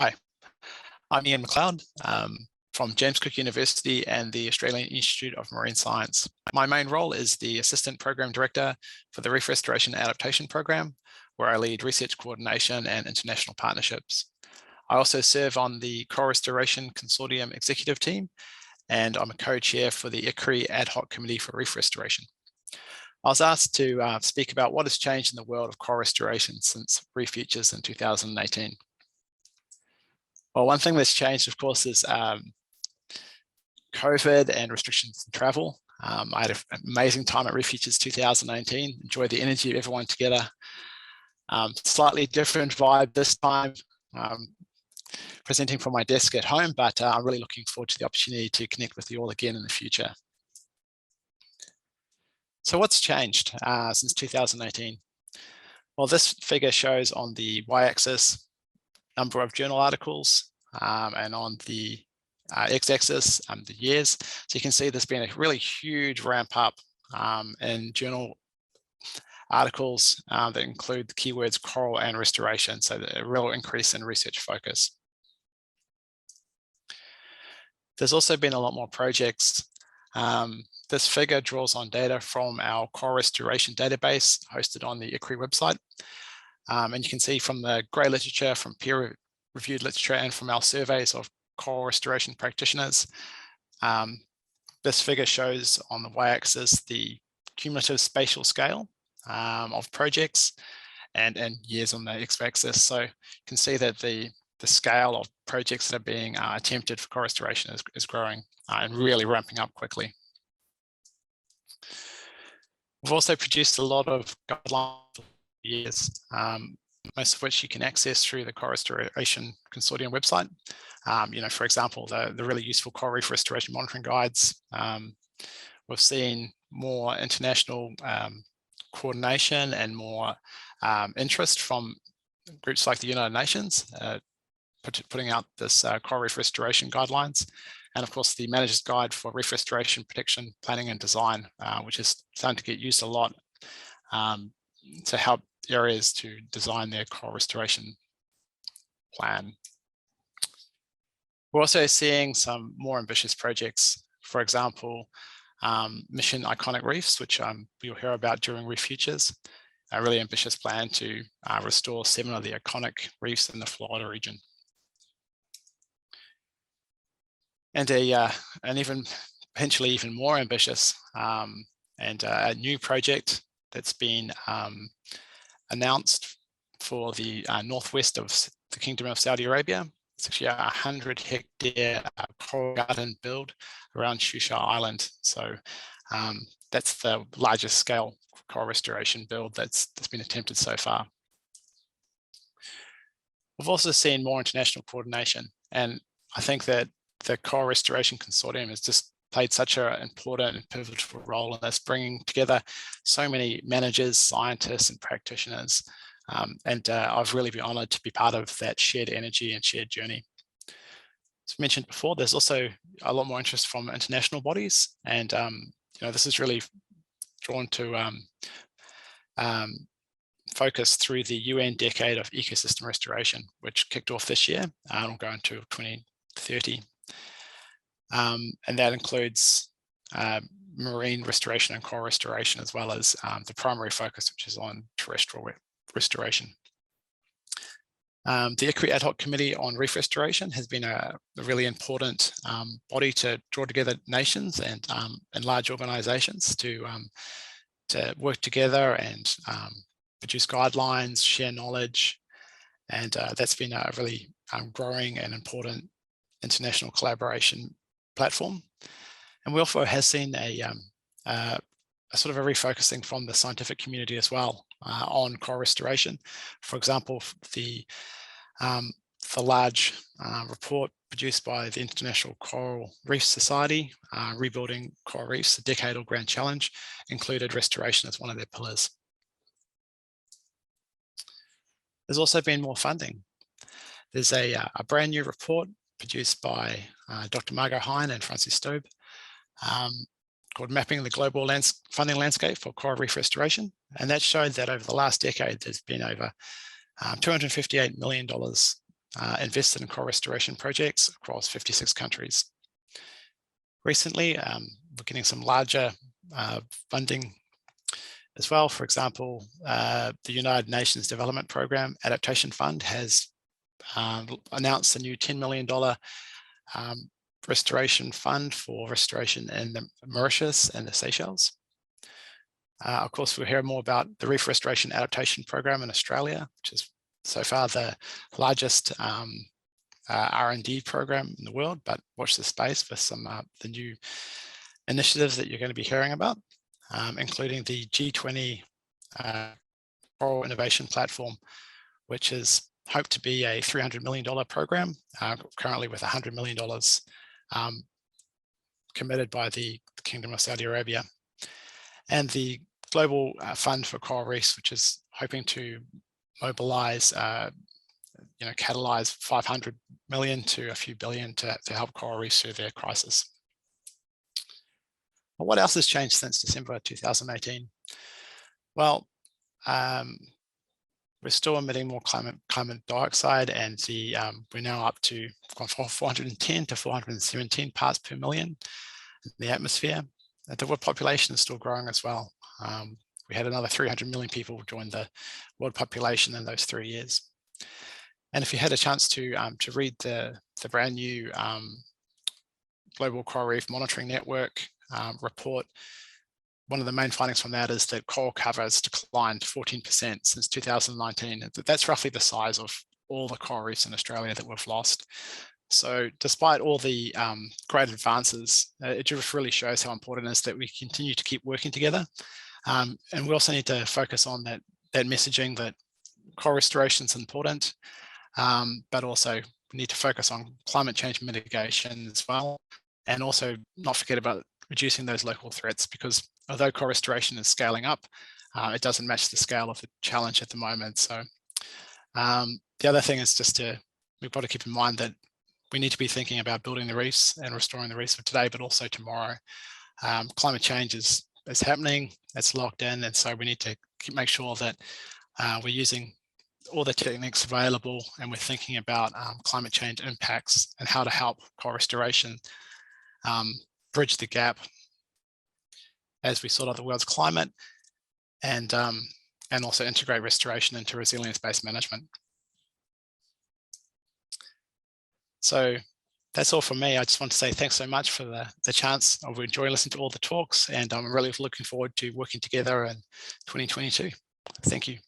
Hi, I'm Ian McLeod from James Cook University and the Australian Institute of Marine Science. My main role is the Assistant Program Director for the Reef Restoration Adaptation Program, where I lead research coordination and international partnerships. I also serve on the Coral Restoration Consortium Executive Team, and I'm a co-chair for the ICRI Ad Hoc Committee for Reef Restoration. I was asked to speak about what has changed in the world of coral restoration since Reef Futures in 2018. Well, one thing that's changed, of course, is COVID and restrictions in travel. I had an amazing time at Reef Futures 2019, enjoyed the energy of everyone together. Slightly different vibe this time, presenting from my desk at home, but I'm really looking forward to the opportunity to connect with you all again in the future. So what's changed since 2018? Well, this figure shows on the y-axis number of journal articles, and on the x-axis the years. So you can see there's been a really huge ramp up in journal articles that include the keywords coral and restoration, so a real increase in research focus. There's also been a lot more projects. This figure draws on data from our coral restoration database hosted on the ICRI website. And you can see from the grey literature, from peer-reviewed literature, and from our surveys of coral restoration practitioners. This figure shows on the y-axis the cumulative spatial scale of projects and years on the x-axis. So you can see that the scale of projects that are being attempted for coral restoration is growing and really ramping up quickly. We've also produced a lot of guidelines for years, most of which you can access through the Coral Restoration Consortium website. For example, the really useful coral reef restoration monitoring guides. We've seen more international coordination and more interest from groups like the United Nations, putting out this coral reef restoration guidelines. And of course, the Manager's Guide for Reef Restoration, Protection, Planning and Design, which is starting to get used a lot to help areas to design their coral restoration plan. We're also seeing some more ambitious projects. For example, Mission Iconic Reefs, which you'll hear about during Reef Futures, a really ambitious plan to restore 7 of the iconic reefs in the Florida region. And an even potentially even more ambitious and a new project that's been announced for the northwest of the Kingdom of Saudi Arabia. It's actually a 100-hectare coral garden build around Shusha Island. So that's the largest scale coral restoration build that's been attempted so far. We've also seen more international coordination, and I think that the Coral Restoration Consortium has just played such an important and pivotal role in this, bringing together so many managers, scientists, and practitioners. I've really been honoured to be part of that shared energy and shared journey. As mentioned before, there's also a lot more interest from international bodies, and this is really drawn to focus through the UN Decade of Ecosystem Restoration, which kicked off this year and will go until 2030. And that includes marine restoration and coral restoration, as well as the primary focus, which is on terrestrial restoration. The ICRI Ad Hoc Committee on Reef Restoration has been a really important body to draw together nations and large organisations to work together and produce guidelines, share knowledge, and that's been a really growing and important international collaboration platform. And we also have seen a sort of a refocusing from the scientific community as well on coral restoration. For example, the large report produced by the International Coral Reef Society, Rebuilding Coral Reefs, a Decadal Grand Challenge, included restoration as one of their pillars. There's also been more funding. There's a brand new report produced by Dr. Margot Hine and Francis Stobe, called Mapping the Global Funding Landscape for Coral Reef Restoration. And that showed that over the last decade, there's been over $258 million invested in coral restoration projects across 56 countries. Recently, we're getting some larger funding as well. For example, the United Nations Development Programme Adaptation Fund has announced a new $10 million restoration fund for restoration in the Mauritius and the Seychelles. Of course, we'll hear more about the Reef Restoration Adaptation Programme in Australia, which is so far the largest R&D program in the world, but watch this space for some the new initiatives that you're going to be hearing about, including the G20 Coral Innovation Platform, which is hoped to be a $300 million program, currently with $100 million committed by the Kingdom of Saudi Arabia, and the Global Fund for Coral Reefs, which is hoping to mobilize, catalyze 500 million to a few billion to help coral reefs through their crisis. Well, what else has changed since December 2018? Well, we're still emitting more carbon dioxide, and we're now up to 410 to 417 parts per million in the atmosphere. The world population is still growing as well. We had another 300 million people join the world population in those 3 years. And if you had a chance to read the brand new Global Coral Reef Monitoring Network report, one of the main findings from that is that coral cover has declined 14% since 2019. That's roughly the size of all the coral reefs in Australia that we've lost. So despite all the great advances, it just really shows how important it is that we continue to keep working together. And we also need to focus on that messaging that coral restoration is important, but also we need to focus on climate change mitigation as well, and also not forget about reducing those local threats, because although coral restoration is scaling up, it doesn't match the scale of the challenge at the moment. So the other thing is we've got to keep in mind that we need to be thinking about building the reefs and restoring the reefs for today, but also tomorrow. Climate change is happening, it's locked in, and so we need to make sure that we're using all the techniques available, and we're thinking about climate change impacts and how to help coral restoration bridge the gap as we sort out the world's climate, and also integrate restoration into resilience-based management. So that's all from me. I just want to say thanks so much for the chance. I've enjoyed listening to all the talks, and I'm really looking forward to working together in 2022. Thank you.